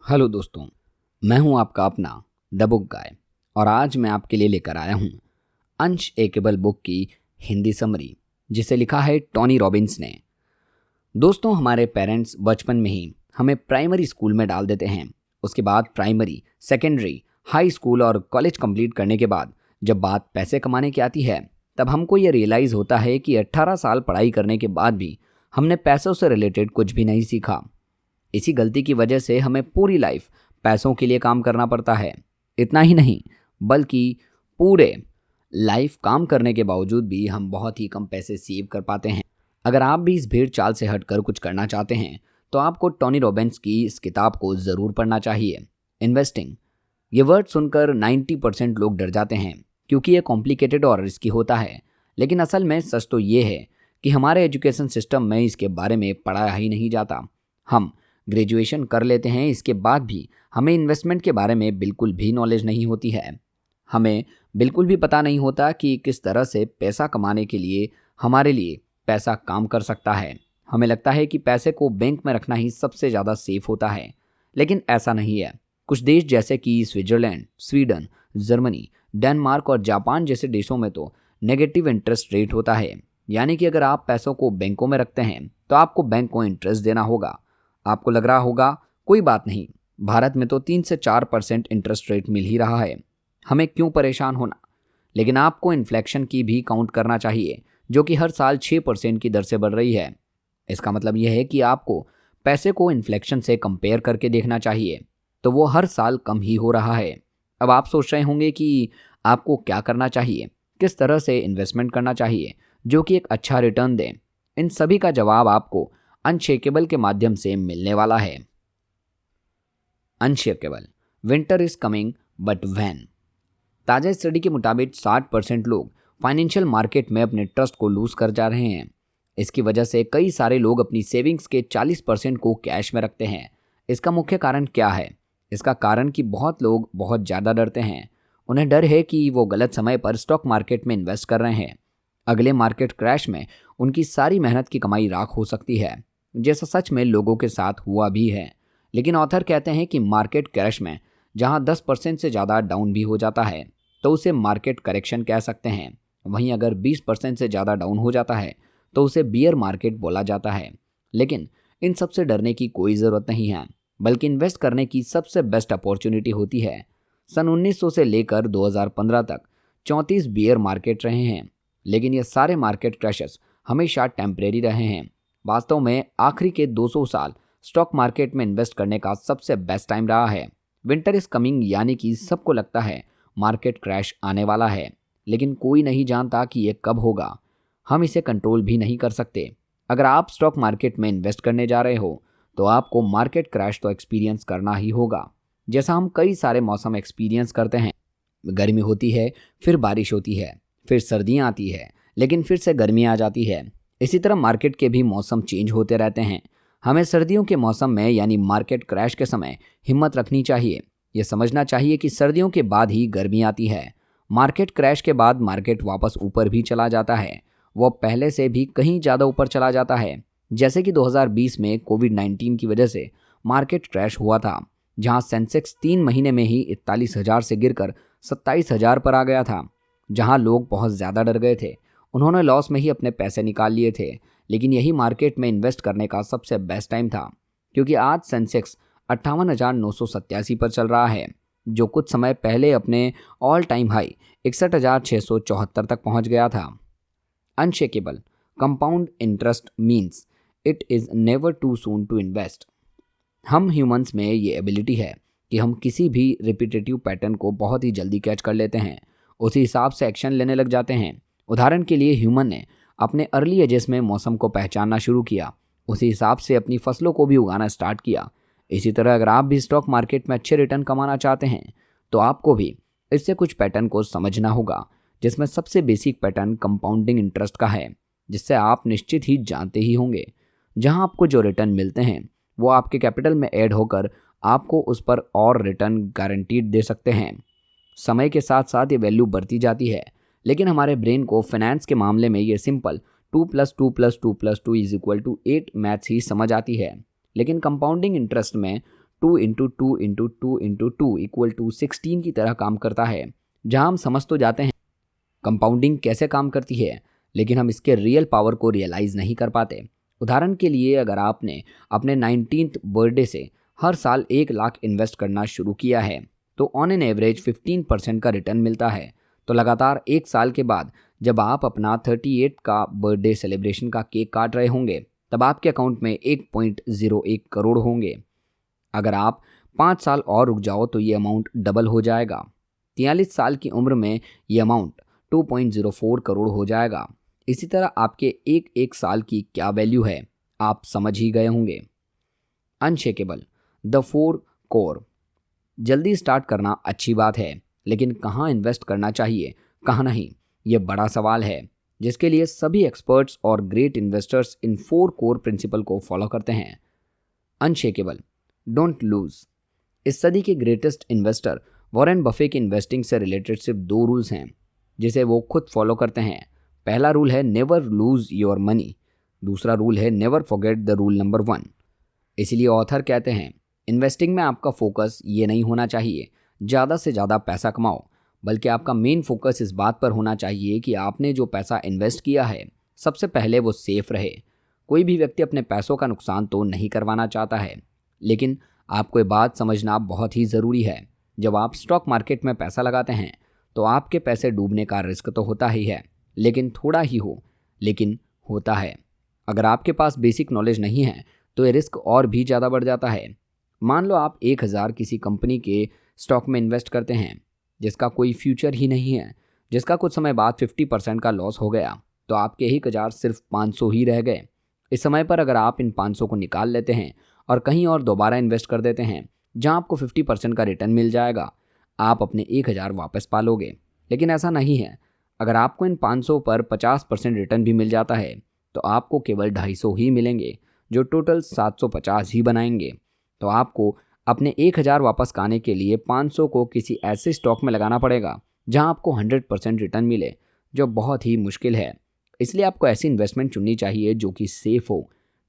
Hello दोस्तों, मैं हूं आपका अपना द बुक गाय और आज मैं आपके लिए लेकर आया हूं अंश एकेबल बुक की हिंदी समरी जिसे लिखा है टोनी रॉबिन्स ने। दोस्तों, हमारे पेरेंट्स बचपन में ही हमें प्राइमरी स्कूल में डाल देते हैं। उसके बाद प्राइमरी, सेकेंडरी, हाई स्कूल और कॉलेज कंप्लीट करने के बाद जब बात पैसे कमाने की आती है तब हमको ये रियलाइज़ होता है कि 18 साल पढ़ाई करने के बाद भी हमने पैसों से रिलेटेड कुछ भी नहीं सीखा। इसी गलती की वजह से हमें पूरी लाइफ पैसों के लिए काम करना पड़ता है। इतना ही नहीं बल्कि पूरे लाइफ काम करने के बावजूद भी हम बहुत ही कम पैसे सेव कर पाते हैं। अगर आप भी इस भीड़ चाल से हटकर कुछ करना चाहते हैं तो आपको टोनी रॉबिन्स की इस किताब को ज़रूर पढ़ना चाहिए। इन्वेस्टिंग, ये वर्ड सुनकर 90% लोग डर जाते हैं क्योंकि ये कॉम्प्लिकेटेड और रिस्की होता है। लेकिन असल में सच तो ये है कि हमारे एजुकेशन सिस्टम में इसके बारे में पढ़ाया ही नहीं जाता। हम ग्रेजुएशन कर लेते हैं, इसके बाद भी हमें इन्वेस्टमेंट के बारे में बिल्कुल भी नॉलेज नहीं होती है। हमें बिल्कुल भी पता नहीं होता कि किस तरह से पैसा कमाने के लिए हमारे लिए पैसा काम कर सकता है। हमें लगता है कि पैसे को बैंक में रखना ही सबसे ज़्यादा सेफ होता है, लेकिन ऐसा नहीं है। कुछ देश जैसे कि स्विट्ज़रलैंड, स्वीडन, जर्मनी, डेनमार्क और जापान जैसे देशों में तो नेगेटिव इंटरेस्ट रेट होता है। यानी कि अगर आप पैसों को बैंकों में रखते हैं तो आपको बैंक को इंटरेस्ट देना होगा। आपको लग रहा होगा कोई बात नहीं, भारत में तो 3 से 4% इंटरेस्ट रेट मिल ही रहा है, हमें क्यों परेशान होना। लेकिन आपको इन्फ्लेक्शन की भी काउंट करना चाहिए जो कि हर साल 6% की दर से बढ़ रही है। इसका मतलब यह है कि आपको पैसे को इन्फ्लेक्शन से कंपेयर करके देखना चाहिए, तो वो हर साल कम ही हो रहा है। अब आप सोच रहे होंगे कि आपको क्या करना चाहिए, किस तरह से इन्वेस्टमेंट करना चाहिए जो कि एक अच्छा रिटर्न दे। इन सभी का जवाब आपको अनशेकेबल के माध्यम से मिलने वाला है। Unshakeable, winter is coming but when. ताजा स्टडी के मुताबिक 60% लोग फाइनेंशियल मार्केट में अपने ट्रस्ट को लूज कर जा रहे हैं। इसकी वजह से कई सारे लोग अपनी सेविंग्स के 40% को कैश में रखते हैं। इसका मुख्य कारण क्या है? इसका कारण कि बहुत लोग बहुत ज़्यादा डरते हैं। उन्हें डर है कि वो गलत समय पर स्टॉक मार्केट में इन्वेस्ट कर रहे हैं। अगले मार्केट क्रैश में उनकी सारी मेहनत की कमाई राख हो सकती है, जैसा सच में लोगों के साथ हुआ भी है। लेकिन ऑथर कहते हैं कि मार्केट क्रैश में जहां 10% से ज़्यादा डाउन भी हो जाता है तो उसे मार्केट करेक्शन कह सकते हैं। वहीं अगर 20% से ज़्यादा डाउन हो जाता है तो उसे बियर मार्केट बोला जाता है। लेकिन इन सब से डरने की कोई ज़रूरत नहीं है, बल्कि इन्वेस्ट करने की सबसे बेस्ट अपॉर्चुनिटी होती है। सन 1900 से लेकर 2015 तक 34 बियर मार्केट रहे हैं, लेकिन ये सारे मार्केट क्रैशेस हमेशा टेम्परेरी रहे हैं। वास्तव में आखिरी के 200 साल स्टॉक मार्केट में इन्वेस्ट करने का सबसे बेस्ट टाइम रहा है। विंटर इज कमिंग, यानी कि सबको लगता है मार्केट क्रैश आने वाला है, लेकिन कोई नहीं जानता कि ये कब होगा। हम इसे कंट्रोल भी नहीं कर सकते। अगर आप स्टॉक मार्केट में इन्वेस्ट करने जा रहे हो तो आपको मार्केट क्रैश तो एक्सपीरियंस करना ही होगा, जैसा हम कई सारे मौसम एक्सपीरियंस करते हैं। गर्मी होती है, फिर बारिश होती है, फिर सर्दियाँ आती है, लेकिन फिर से गर्मी आ जाती है। इसी तरह मार्केट के भी मौसम चेंज होते रहते हैं। हमें सर्दियों के मौसम में यानी मार्केट क्रैश के समय हिम्मत रखनी चाहिए। ये समझना चाहिए कि सर्दियों के बाद ही गर्मी आती है। मार्केट क्रैश के बाद मार्केट वापस ऊपर भी चला जाता है, वो पहले से भी कहीं ज़्यादा ऊपर चला जाता है। जैसे कि 2020 में कोविड-19 की वजह से मार्केट क्रैश हुआ था, जहां सेंसेक्स 3 महीने में ही 41,000 से गिरकर 27,000 पर आ गया था। जहां लोग बहुत ज़्यादा डर गए थे, उन्होंने लॉस में ही अपने पैसे निकाल लिए थे। लेकिन यही मार्केट में इन्वेस्ट करने का सबसे बेस्ट टाइम था, क्योंकि आज सेंसेक्स 58,987 पर चल रहा है, जो कुछ समय पहले अपने ऑल टाइम हाई 61,674 तक पहुंच गया था। Unshakeable, compound interest means it is never too soon to invest. हम ह्यूमंस में ये एबिलिटी है कि हम किसी भी रिपीटेटिव पैटर्न को बहुत ही जल्दी कैच कर लेते हैं, उसी हिसाब से एक्शन लेने लग जाते हैं। उदाहरण के लिए ह्यूमन ने अपने अर्ली एजेस में मौसम को पहचानना शुरू किया, उसी हिसाब से अपनी फसलों को भी उगाना स्टार्ट किया। इसी तरह अगर आप भी स्टॉक मार्केट में अच्छे रिटर्न कमाना चाहते हैं तो आपको भी इससे कुछ पैटर्न को समझना होगा, जिसमें सबसे बेसिक पैटर्न कंपाउंडिंग इंटरेस्ट का है, जिससे आप निश्चित ही जानते ही होंगे। जहां आपको जो रिटर्न मिलते हैं वो आपके कैपिटल में ऐड होकर आपको उस पर और रिटर्न गारंटीड दे सकते हैं। समय के साथ साथ ये वैल्यू बढ़ती जाती है, लेकिन हमारे ब्रेन को फाइनेंस के मामले में ये सिंपल 2+2+2+2 = 8 मैथ्स ही समझ आती है। लेकिन कंपाउंडिंग इंटरेस्ट में 2 × 2 × 2 = 16 की तरह काम करता है, जहां हम समझ तो जाते हैं कंपाउंडिंग कैसे काम करती है, लेकिन हम इसके रियल पावर को रियलाइज़ नहीं कर पाते। उदाहरण के लिए, अगर आपने अपने 19th बर्थडे से हर साल 1 लाख इन्वेस्ट करना शुरू किया है, तो ऑन एन एवरेज 15% का रिटर्न मिलता है। तो लगातार 1 साल के बाद जब आप अपना 38 का बर्थडे सेलिब्रेशन का केक काट रहे होंगे, तब आपके अकाउंट में 1.01 करोड़ होंगे। अगर आप 5 साल और रुक जाओ तो ये अमाउंट डबल हो जाएगा। 43 साल की उम्र में ये अमाउंट 2.04 करोड़ हो जाएगा। इसी तरह आपके एक साल की क्या वैल्यू है, आप समझ ही गए होंगे। Unshakeable, the 4 core. जल्दी स्टार्ट करना अच्छी बात है, लेकिन कहाँ इन्वेस्ट करना चाहिए, कहाँ नहीं, ये बड़ा सवाल है, जिसके लिए सभी एक्सपर्ट्स और great investors in 4 core principle को फॉलो करते हैं। Unshakeable, don't lose. इस सदी के ग्रेटेस्ट इन्वेस्टर वॉरेन बफे के इन्वेस्टिंग से रिलेटेड सिर्फ 2 रूल्स हैं जिसे वो खुद फॉलो करते हैं। पहला रूल है नेवर लूज योर मनी, दूसरा रूल है never forget the rule number 1। इसीलिए ऑथर कहते हैं इन्वेस्टिंग में आपका फोकस ये नहीं होना चाहिए ज़्यादा से ज़्यादा पैसा कमाओ, बल्कि आपका मेन फोकस इस बात पर होना चाहिए कि आपने जो पैसा इन्वेस्ट किया है सबसे पहले वो सेफ रहे। कोई भी व्यक्ति अपने पैसों का नुकसान तो नहीं करवाना चाहता है, लेकिन आपको ये बात समझना बहुत ही ज़रूरी है। जब आप स्टॉक मार्केट में पैसा लगाते हैं तो आपके पैसे डूबने का रिस्क तो होता ही है, लेकिन थोड़ा ही हो, लेकिन होता है। अगर आपके पास बेसिक नॉलेज नहीं है तो ये रिस्क और भी ज़्यादा बढ़ जाता है। मान लो आप 1000 किसी कंपनी के स्टॉक में इन्वेस्ट करते हैं जिसका कोई फ्यूचर ही नहीं है, जिसका कुछ समय बाद 50% का लॉस हो गया, तो आपके 1000 सिर्फ 500 ही रह गए। इस समय पर अगर आप इन 500 को निकाल लेते हैं और कहीं और दोबारा इन्वेस्ट कर देते हैं जहां आपको 50% का रिटर्न मिल जाएगा, आप अपने 1000 वापस पा लोगे। लेकिन ऐसा नहीं है। अगर आपको इन 500 पर 50% रिटर्न भी मिल जाता है तो आपको केवल 250 ही मिलेंगे, जो टोटल 750 ही बनाएंगे। तो आपको अपने 1000 वापस पाने के लिए 500 को किसी ऐसे स्टॉक में लगाना पड़ेगा जहां आपको 100% रिटर्न मिले, जो बहुत ही मुश्किल है। इसलिए आपको ऐसी इन्वेस्टमेंट चुननी चाहिए जो कि सेफ हो।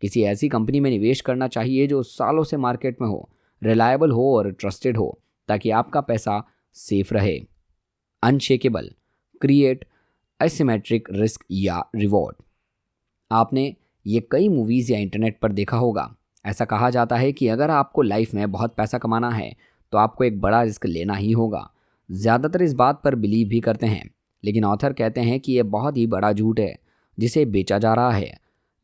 किसी ऐसी कंपनी में निवेश करना चाहिए जो सालों से मार्केट में हो, रिलायबल हो और ट्रस्टेड हो, ताकि आपका पैसा सेफ रहे। अनशेकेबल, क्रिएट एसिमेट्रिक रिस्क या रिवॉर्ड। आपने ये कई मूवीज़ या इंटरनेट पर देखा होगा। ऐसा कहा जाता है कि अगर आपको लाइफ में बहुत पैसा कमाना है तो आपको एक बड़ा रिस्क लेना ही होगा। ज़्यादातर इस बात पर बिलीव भी करते हैं, लेकिन ऑथर कहते हैं कि यह बहुत ही बड़ा झूठ है जिसे बेचा जा रहा है।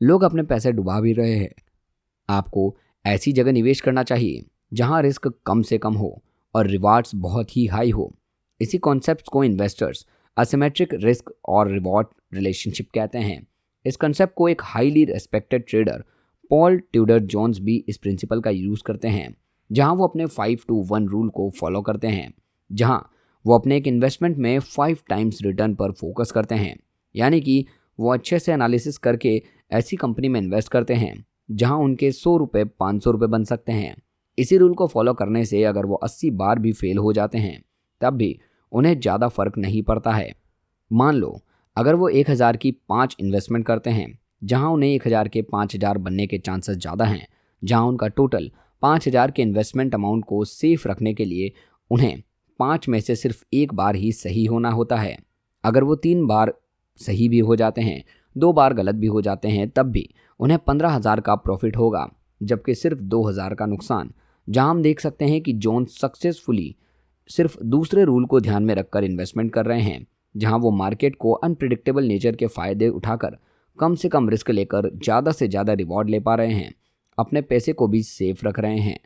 लोग अपने पैसे डुबा भी रहे हैं। आपको ऐसी जगह निवेश करना चाहिए जहां रिस्क कम से कम हो और रिवार्ड्स बहुत ही हाई हो। इसी कॉन्सेप्ट को इन्वेस्टर्स असिमेट्रिक रिस्क और रिवॉर्ड रिलेशनशिप कहते हैं। इस कंसेप्ट को एक highly respected trader Paul Tudor Jones भी इस प्रिंसिपल का यूज़ करते हैं, जहां वो अपने 5 to 1 रूल को फॉलो करते हैं, जहां वो अपने एक इन्वेस्टमेंट में 5 टाइम्स रिटर्न पर फोकस करते हैं। यानी कि वो अच्छे से एनालिसिस करके ऐसी कंपनी में इन्वेस्ट करते हैं जहां उनके 100 रुपये 500 रुपये बन सकते हैं। इसी रूल को फॉलो करने से अगर वो 80 बार भी फेल हो जाते हैं तब भी उन्हें ज़्यादा फर्क नहीं पड़ता है। मान लो अगर वो 1000 की 5 इन्वेस्टमेंट करते हैं जहां उन्हें 1000 के 5000 बनने के चांसेस ज़्यादा हैं, जहां उनका टोटल 5000 के इन्वेस्टमेंट अमाउंट को सेफ रखने के लिए उन्हें 5 में से सिर्फ 1 बार ही सही होना होता है। अगर वो 3 बार सही भी हो जाते हैं, 2 बार गलत भी हो जाते हैं, तब भी उन्हें 15,000 का प्रॉफिट होगा, जबकि सिर्फ 2000 का नुकसान। जहां हम देख सकते हैं कि जोन्स सक्सेसफुली सिर्फ दूसरे रूल को ध्यान में रखकर इन्वेस्टमेंट कर रहे हैं, जहां वो मार्केट को अनप्रिडिक्टेबल नेचर के फ़ायदे उठाकर कम से कम रिस्क लेकर ज़्यादा से ज़्यादा रिवॉर्ड ले पा रहे हैं, अपने पैसे को भी सेफ रख रहे हैं।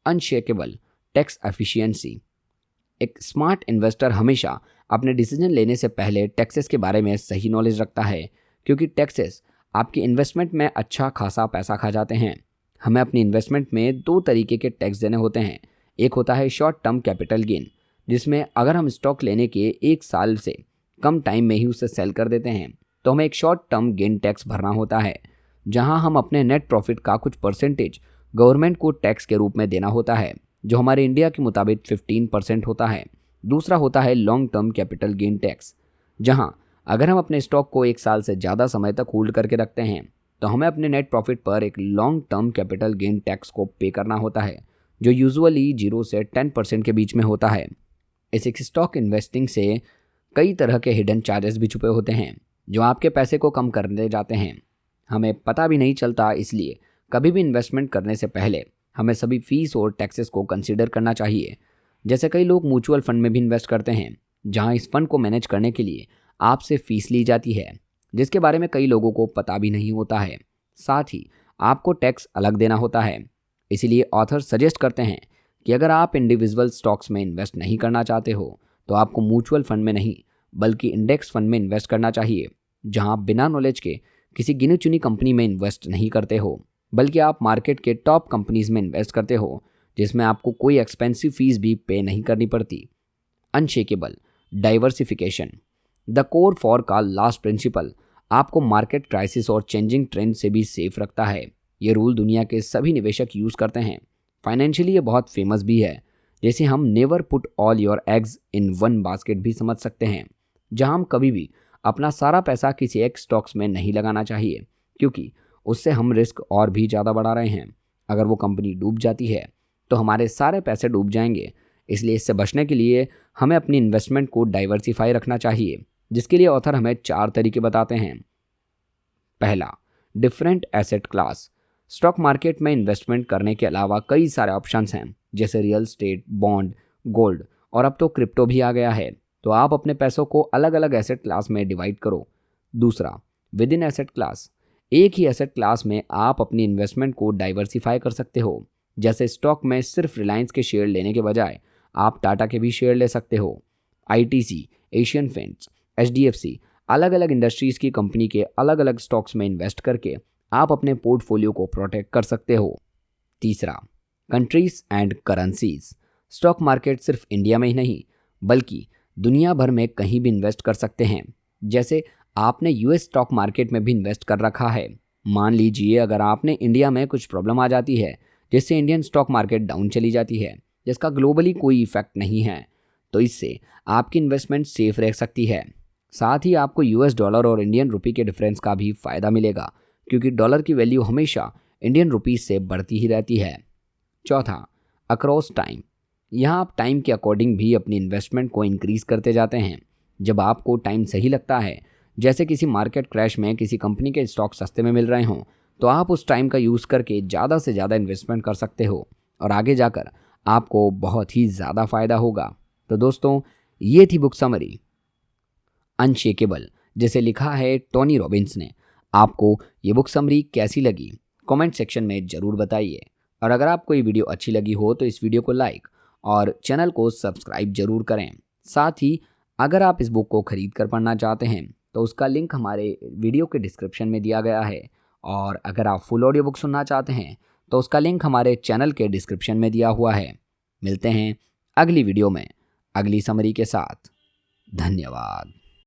Unshakeable, tax efficiency. एक स्मार्ट इन्वेस्टर हमेशा अपने डिसीजन लेने से पहले टैक्सेस के बारे में सही नॉलेज रखता है, क्योंकि टैक्सेस आपकी इन्वेस्टमेंट में अच्छा खासा पैसा खा जाते हैं। हमें अपनी इन्वेस्टमेंट में 2 तरीके के टैक्स देने होते हैं। एक होता है शॉर्ट टर्म कैपिटल गेन, जिसमें अगर हम स्टॉक लेने के 1 साल से कम टाइम में ही उसे सेल कर देते हैं तो हमें एक शॉर्ट टर्म गेन टैक्स भरना होता है, जहां हम अपने नेट प्रॉफिट का कुछ परसेंटेज गवर्नमेंट को टैक्स के रूप में देना होता है, जो हमारे इंडिया के मुताबिक 15% होता है। दूसरा होता है long term capital gain tax, जहां अगर हम अपने स्टॉक को 1 साल से ज़्यादा समय तक होल्ड करके रखते हैं तो हमें अपने नेट प्रॉफिट पर एक long term capital gain tax को पे करना होता है, जो यूजुअली 0 से 10% के बीच में होता है। इस स्टॉक इन्वेस्टिंग से कई तरह के हिडन चार्जेस भी छुपे होते हैं जो आपके पैसे को कम करने जाते हैं। हमें पता भी नहीं चलता, इसलिए कभी भी इन्वेस्टमेंट करने से पहले हमें सभी फीस और टैक्सेस को कंसीडर करना चाहिए। जैसे कई लोग म्यूचुअल फंड में भी इन्वेस्ट करते हैं, जहां इस फंड को मैनेज करने के लिए आपसे फीस ली जाती है, जिसके बारे में कई लोगों को पता भी नहीं होता है। साथ ही आपको टैक्स अलग देना होता है। इसीलिए ऑथर सजेस्ट करते हैं कि अगर आप इंडिविजुअल स्टॉक्स में इन्वेस्ट नहीं करना चाहते हो तो आपको म्यूचुअल फंड में नहीं बल्कि इंडेक्स फंड में इन्वेस्ट करना चाहिए, जहां आप बिना नॉलेज के किसी गिनी चुनी कंपनी में इन्वेस्ट नहीं करते हो, बल्कि आप मार्केट के टॉप कंपनीज में इन्वेस्ट करते हो जिसमें आपको कोई एक्सपेंसिव फीस भी पे नहीं करनी पड़ती। Unshakeable diversification, the core for का लास्ट प्रिंसिपल आपको मार्केट क्राइसिस और चेंजिंग ट्रेंड से भी सेफ रखता है। ये रूल दुनिया के सभी निवेशक यूज़ करते हैं। फाइनेंशियली ये बहुत फेमस भी है, जैसे हम never put all your eggs in one basket भी समझ सकते हैं, जहां हम कभी भी अपना सारा पैसा किसी एक स्टॉक्स में नहीं लगाना चाहिए, क्योंकि उससे हम रिस्क और भी ज़्यादा बढ़ा रहे हैं। अगर वो कंपनी डूब जाती है तो हमारे सारे पैसे डूब जाएंगे। इसलिए इससे बचने के लिए हमें अपनी इन्वेस्टमेंट को डाइवर्सिफाई रखना चाहिए, जिसके लिए ऑथर हमें 4 तरीके बताते हैं। पहला, different asset class. Stock market में इन्वेस्टमेंट करने के अलावा कई सारे ऑप्शंस हैं, जैसे रियल एस्टेट, बॉन्ड, गोल्ड और अब तो क्रिप्टो भी आ गया है। तो आप अपने पैसों को अलग अलग एसेट क्लास में डिवाइड करो। दूसरा, विद इन एसेट क्लास। एक ही एसेट क्लास में आप अपनी इन्वेस्टमेंट को डाइवर्सिफाई कर सकते हो। जैसे स्टॉक में सिर्फ रिलायंस के शेयर लेने के बजाय आप टाटा के भी शेयर ले सकते हो। आईटीसी, एशियन पेंट्स, एचडीएफसी, अलग अलग इंडस्ट्रीज की कंपनी के अलग अलग स्टॉक्स में इन्वेस्ट करके आप अपने पोर्टफोलियो को प्रोटेक्ट कर सकते हो। तीसरा, countries and currencies. Stock market सिर्फ इंडिया में ही नहीं बल्कि दुनिया भर में कहीं भी इन्वेस्ट कर सकते हैं। जैसे आपने यूएस स्टॉक मार्केट में भी इन्वेस्ट कर रखा है। मान लीजिए अगर आपने इंडिया में कुछ प्रॉब्लम आ जाती है जिससे इंडियन स्टॉक मार्केट डाउन चली जाती है, जिसका ग्लोबली कोई इफेक्ट नहीं है, तो इससे आपकी इन्वेस्टमेंट सेफ रह सकती है। साथ ही आपको यूएस डॉलर और इंडियन रुपी के डिफरेंस का भी फ़ायदा मिलेगा, क्योंकि डॉलर की वैल्यू हमेशा इंडियन रुपीस से बढ़ती ही रहती है। चौथा, अक्रॉस टाइम। यहाँ आप टाइम के अकॉर्डिंग भी अपनी इन्वेस्टमेंट को इंक्रीज़ करते जाते हैं। जब आपको टाइम सही लगता है, जैसे किसी मार्केट क्रैश में किसी कंपनी के स्टॉक सस्ते में मिल रहे हों, तो आप उस टाइम का यूज़ करके ज़्यादा से ज़्यादा इन्वेस्टमेंट कर सकते हो और आगे जाकर आपको बहुत ही ज़्यादा फ़ायदा होगा। तो दोस्तों, ये थी बुक समरी अनशेकेबल, जिसे लिखा है टोनी रॉबिन्स ने। आपको ये बुक समरी कैसी लगी कमेंट सेक्शन में ज़रूर बताइए। और अगर आपको ये वीडियो अच्छी लगी हो तो इस वीडियो को लाइक और चैनल को सब्सक्राइब जरूर करें। साथ ही अगर आप इस बुक को खरीद कर पढ़ना चाहते हैं तो उसका लिंक हमारे वीडियो के डिस्क्रिप्शन में दिया गया है। और अगर आप फुल ऑडियो बुक सुनना चाहते हैं तो उसका लिंक हमारे चैनल के डिस्क्रिप्शन में दिया हुआ है। मिलते हैं अगली वीडियो में अगली समरी के साथ। धन्यवाद।